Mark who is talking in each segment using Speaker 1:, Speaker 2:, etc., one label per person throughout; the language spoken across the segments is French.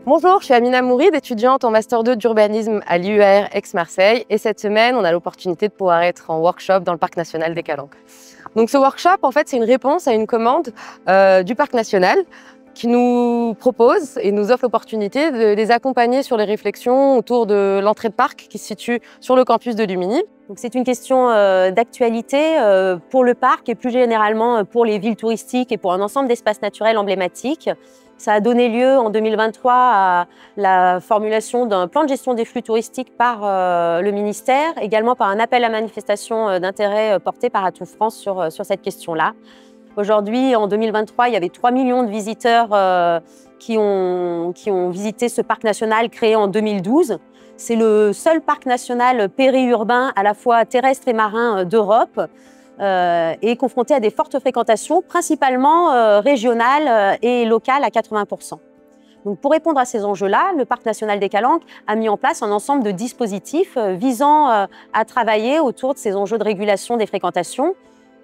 Speaker 1: Bonjour, je suis Amina Mouride, étudiante en Master 2 d'urbanisme à l'IUR Aix-Marseille. Et cette semaine, on a l'opportunité de pouvoir être en workshop dans le Parc national des Calanques. Donc ce workshop, en fait, c'est une réponse à une commande du Parc national qui nous propose et nous offre l'opportunité de les accompagner sur les réflexions autour de l'entrée de parc qui se situe sur le campus de Lumini.
Speaker 2: Donc c'est une question d'actualité pour le parc et plus généralement pour les villes touristiques et pour un ensemble d'espaces naturels emblématiques. Ça a donné lieu en 2023 à la formulation d'un plan de gestion des flux touristiques par le ministère, également par un appel à manifestation d'intérêt porté par Atout France sur cette question-là. Aujourd'hui, en 2023, il y avait 3 millions de visiteurs qui ont visité ce parc national créé en 2012. C'est le seul parc national périurbain à la fois terrestre et marin d'Europe et confronté à des fortes fréquentations, principalement régionales et locales à 80%. Donc pour répondre à ces enjeux-là, le Parc national des Calanques a mis en place un ensemble de dispositifs visant à travailler autour de ces enjeux de régulation des fréquentations.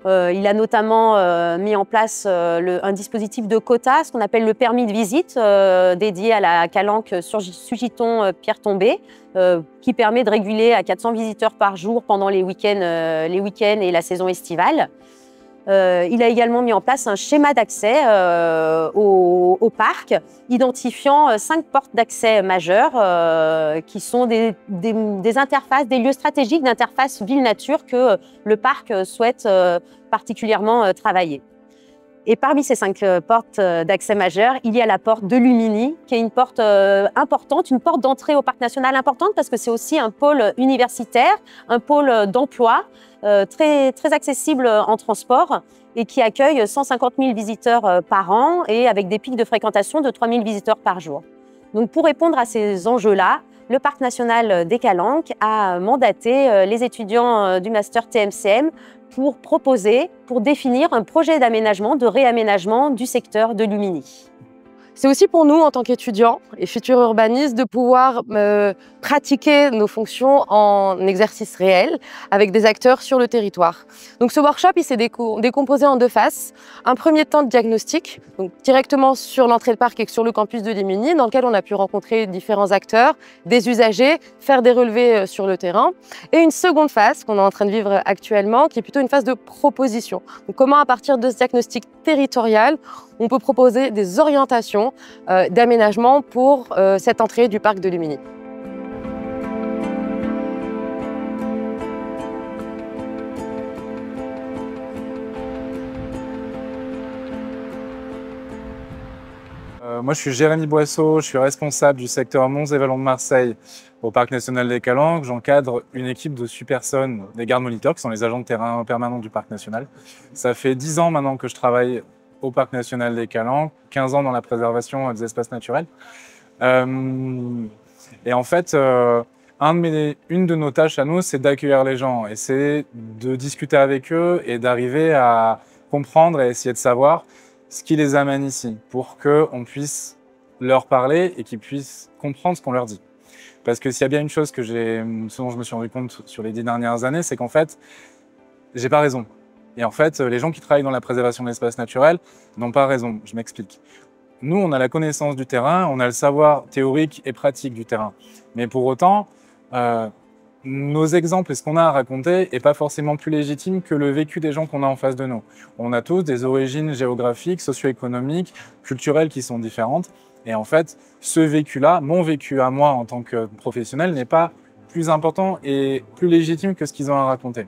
Speaker 2: Il a notamment mis en place un dispositif de quotas, ce qu'on appelle le permis de visite, dédié à la Calanque sur Sugiton Pierre Tombé, qui permet de réguler à 400 visiteurs par jour pendant les week-ends et la saison estivale. Il a également mis en place un schéma d'accès au parc, identifiant 5 portes d'accès majeures qui sont des interfaces, des lieux stratégiques d'interface ville-nature que le parc souhaite particulièrement travailler. Et parmi ces 5 portes d'accès majeures, il y a la porte de Lumini, qui est une porte importante, une porte d'entrée au parc national importante parce que c'est aussi un pôle universitaire, un pôle d'emploi très accessible en transport et qui accueille 150 000 visiteurs par an et avec des pics de fréquentation de 3 000 visiteurs par jour. Donc pour répondre à ces enjeux-là, le Parc national des Calanques a mandaté les étudiants du Master TMCM pour définir un projet d'aménagement, de réaménagement du secteur de Lumini.
Speaker 1: C'est aussi pour nous, en tant qu'étudiants et futurs urbanistes, de pouvoir pratiquer nos fonctions en exercice réel avec des acteurs sur le territoire. Donc ce workshop, il s'est décomposé en 2 phases. Un premier temps de diagnostic, donc directement sur l'entrée de parc et sur le campus de Lumini, dans lequel on a pu rencontrer différents acteurs, des usagers, faire des relevés sur le terrain. Et une seconde phase qu'on est en train de vivre actuellement, qui est plutôt une phase de proposition. Donc comment, à partir de ce diagnostic territorial, on peut proposer des orientations d'aménagement pour cette entrée du parc de Lumini.
Speaker 3: Moi, je suis Jérémy Boisseau, je suis responsable du secteur Monts et Vallons de Marseille au Parc national des Calanques. J'encadre une équipe de 6 personnes, des gardes moniteurs, qui sont les agents de terrain permanents du Parc national. Ça fait 10 ans maintenant que je travaille au Parc national des Calanques, 15 ans dans la préservation des espaces naturels. Et en fait, une de nos tâches à nous, c'est d'accueillir les gens et c'est de discuter avec eux et d'arriver à comprendre et essayer de savoir ce qui les amène ici pour qu'on puisse leur parler et qu'ils puissent comprendre ce qu'on leur dit. Parce que s'il y a bien une chose ce dont je me suis rendu compte sur les 10 dernières années, c'est qu'en fait, j'ai pas raison. Et en fait, les gens qui travaillent dans la préservation de l'espace naturel n'ont pas raison. Je m'explique. Nous, on a la connaissance du terrain, on a le savoir théorique et pratique du terrain. Mais pour autant, nos exemples et ce qu'on a à raconter n'est pas forcément plus légitime que le vécu des gens qu'on a en face de nous. On a tous des origines géographiques, socio-économiques, culturelles qui sont différentes. Et en fait, ce vécu-là, mon vécu à moi en tant que professionnel, n'est pas plus important et plus légitime que ce qu'ils ont à raconter.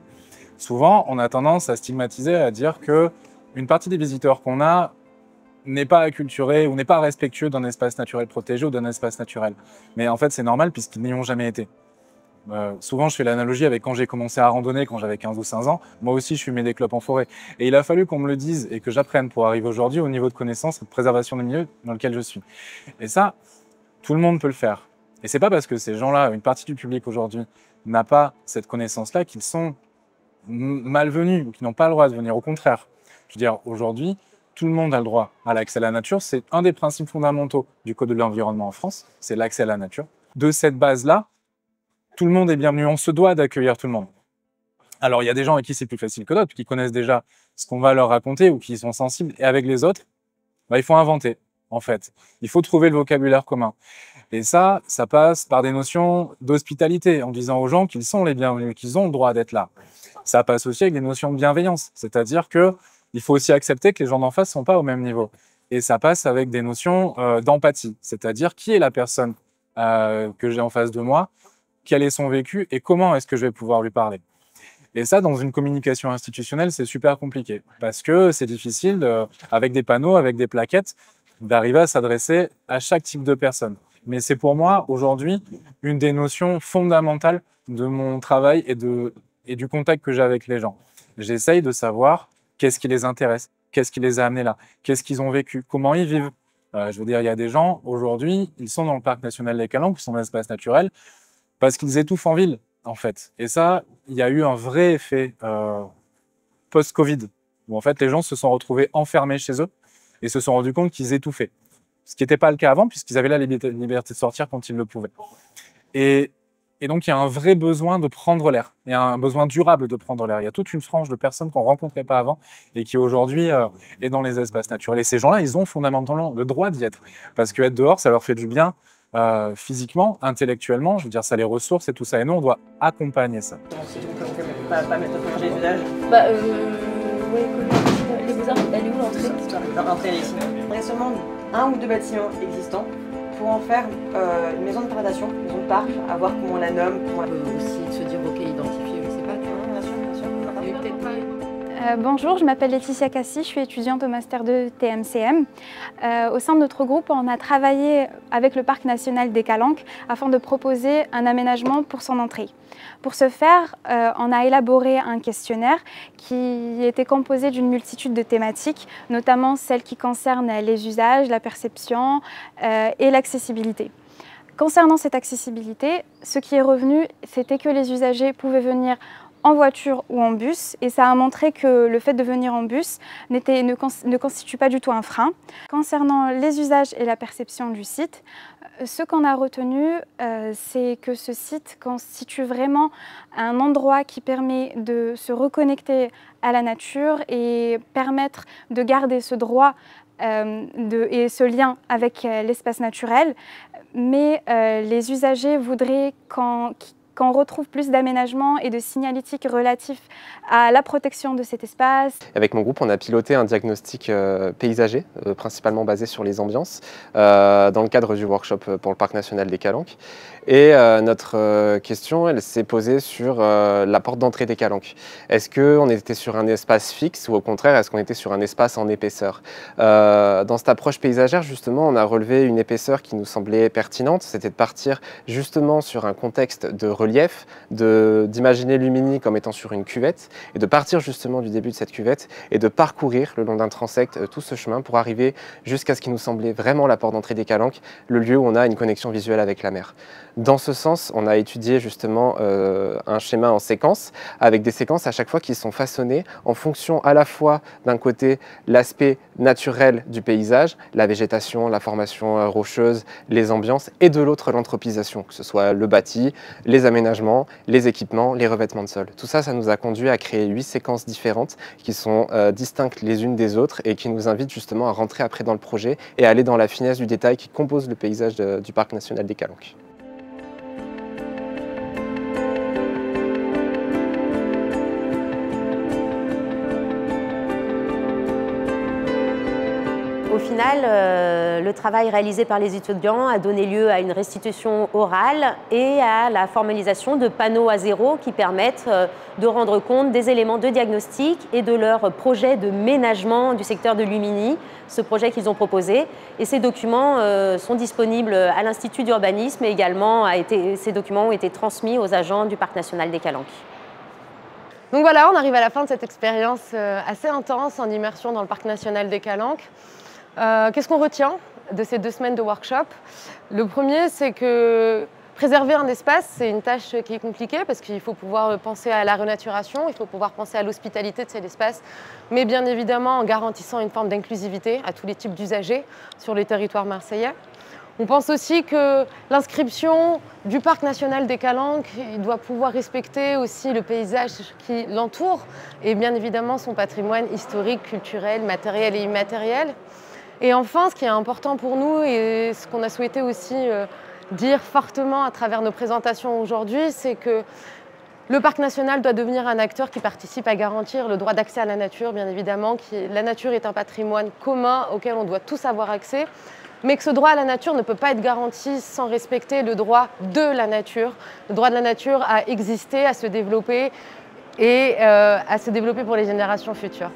Speaker 3: Souvent, on a tendance à stigmatiser, à dire qu'une partie des visiteurs qu'on a n'est pas acculturée ou n'est pas respectueux d'un espace naturel protégé ou d'un espace naturel. Mais en fait, c'est normal puisqu'ils n'y ont jamais été. Souvent, je fais l'analogie avec quand j'ai commencé à randonner, quand j'avais 15 ou 16 ans. Moi aussi, je fumais des clopes en forêt. Et il a fallu qu'on me le dise et que j'apprenne pour arriver aujourd'hui au niveau de connaissance et de préservation des milieux dans lequel je suis. Et ça, tout le monde peut le faire. Et c'est pas parce que ces gens-là, une partie du public aujourd'hui, n'a pas cette connaissance-là qu'ils sont malvenus ou qu'ils n'ont pas le droit de venir. Au contraire, je veux dire, aujourd'hui, tout le monde a le droit à l'accès à la nature. C'est un des principes fondamentaux du Code de l'environnement en France, c'est l'accès à la nature. De cette base-là, tout le monde est bienvenu. On se doit d'accueillir tout le monde. Alors, il y a des gens avec qui c'est plus facile que d'autres, qui connaissent déjà ce qu'on va leur raconter ou qui sont sensibles. Et avec les autres, il faut inventer. en fait. Il faut trouver le vocabulaire commun. Et ça passe par des notions d'hospitalité, en disant aux gens qu'ils sont les bienvenus, qu'ils ont le droit d'être là. Ça passe aussi avec des notions de bienveillance, c'est-à-dire qu'il faut aussi accepter que les gens d'en face ne sont pas au même niveau. Et ça passe avec des notions d'empathie, c'est-à-dire qui est la personne que j'ai en face de moi, quel est son vécu et comment est-ce que je vais pouvoir lui parler. Et ça, dans une communication institutionnelle, c'est super compliqué parce que c'est difficile, avec des panneaux, avec des plaquettes, d'arriver à s'adresser à chaque type de personne. Mais c'est pour moi, aujourd'hui, une des notions fondamentales de mon travail et du contact que j'ai avec les gens. J'essaye de savoir qu'est-ce qui les intéresse, qu'est-ce qui les a amenés là, qu'est-ce qu'ils ont vécu, comment ils vivent. Je veux dire, il y a des gens, aujourd'hui, ils sont dans le parc national des Calanques, qui sont dans l'espace naturel, parce qu'ils étouffent en ville, en fait. Et ça, il y a eu un vrai effet post-Covid, où en fait, les gens se sont retrouvés enfermés chez eux et se sont rendus compte qu'ils étouffaient. Ce qui n'était pas le cas avant, puisqu'ils avaient la liberté de sortir quand ils le pouvaient. Et donc, il y a un vrai besoin de prendre l'air. Il y a un besoin durable de prendre l'air. Il y a toute une frange de personnes qu'on ne rencontrait pas avant et qui aujourd'hui est dans les espaces naturels. Et ces gens-là, ils ont fondamentalement le droit d'y être. Parce qu'être dehors, ça leur fait du bien physiquement, intellectuellement. Je veux dire, ça les ressource et tout ça. Et nous, on doit accompagner ça.
Speaker 4: Pas mettre au projet d'usage.
Speaker 5: Oui, les Beaux-Arts, elle est où l'entrée?
Speaker 4: L'entrée, elle est ici.
Speaker 6: On a seulement 1 ou 2 bâtiments existants pour en faire une maison de présentation, une maison de parc, à voir comment on la nomme.
Speaker 1: On peut aussi se dire, ok, identifier, je sais pas.
Speaker 6: Bien sûr, bien sûr.
Speaker 1: Mais peut-être pas.
Speaker 7: Bonjour, je m'appelle Laetitia Cassi, je suis étudiante au Master 2 TMCM. Au sein de notre groupe, on a travaillé avec le Parc national des Calanques afin de proposer un aménagement pour son entrée. Pour ce faire, on a élaboré un questionnaire qui était composé d'une multitude de thématiques, notamment celles qui concernent les usages, la perception et l'accessibilité. Concernant cette accessibilité, ce qui est revenu, c'était que les usagers pouvaient venir en voiture ou en bus, et ça a montré que le fait de venir en bus ne constitue pas du tout un frein. Concernant les usages et la perception du site, ce qu'on a retenu, c'est que ce site constitue vraiment un endroit qui permet de se reconnecter à la nature et permettre de garder ce droit et ce lien avec l'espace naturel, mais les usagers voudraient qu'on retrouve plus d'aménagement et de signalétique relatif à la protection de cet espace.
Speaker 8: Avec mon groupe, on a piloté un diagnostic paysager, principalement basé sur les ambiances, dans le cadre du workshop pour le Parc national des Calanques. Et notre question, elle s'est posée sur la porte d'entrée des Calanques. Est-ce qu'on était sur un espace fixe ou au contraire, est-ce qu'on était sur un espace en épaisseur? Dans cette approche paysagère, justement, on a relevé une épaisseur qui nous semblait pertinente, c'était de partir justement sur un contexte de relief, d'imaginer Lumini comme étant sur une cuvette et de partir justement du début de cette cuvette et de parcourir le long d'un transect tout ce chemin pour arriver jusqu'à ce qui nous semblait vraiment la porte d'entrée des Calanques, le lieu où on a une connexion visuelle avec la mer. Dans ce sens, on a étudié justement un schéma en séquence, avec des séquences à chaque fois qui sont façonnées en fonction à la fois d'un côté l'aspect naturel du paysage, la végétation, la formation rocheuse, les ambiances, et de l'autre l'anthropisation, que ce soit le bâti, les aménagements, les équipements, les revêtements de sol. Tout ça, ça nous a conduit à créer 8 séquences différentes qui sont distinctes les unes des autres et qui nous invitent justement à rentrer après dans le projet et à aller dans la finesse du détail qui compose le paysage du Parc national des Calanques.
Speaker 2: Au final, le travail réalisé par les étudiants a donné lieu à une restitution orale et à la formalisation de panneaux à zéro qui permettent de rendre compte des éléments de diagnostic et de leur projet de ménagement du secteur de Lumini, ce projet qu'ils ont proposé. Et ces documents sont disponibles à l'Institut d'urbanisme et également ces documents ont été transmis aux agents du Parc national des Calanques.
Speaker 1: Donc voilà, on arrive à la fin de cette expérience assez intense en immersion dans le Parc national des Calanques. Qu'est-ce qu'on retient de ces 2 semaines de workshop? Le premier, c'est que préserver un espace, c'est une tâche qui est compliquée parce qu'il faut pouvoir penser à la renaturation, il faut pouvoir penser à l'hospitalité de cet espace, mais bien évidemment en garantissant une forme d'inclusivité à tous les types d'usagers sur le territoire marseillais. On pense aussi que l'inscription du Parc national des Calanques, il doit pouvoir respecter aussi le paysage qui l'entoure et bien évidemment son patrimoine historique, culturel, matériel et immatériel. Et enfin, ce qui est important pour nous et ce qu'on a souhaité aussi dire fortement à travers nos présentations aujourd'hui, c'est que le parc national doit devenir un acteur qui participe à garantir le droit d'accès à la nature, bien évidemment. La nature est un patrimoine commun auquel on doit tous avoir accès, mais que ce droit à la nature ne peut pas être garanti sans respecter le droit de la nature. Le droit de la nature à exister, à se développer et à se développer pour les générations futures.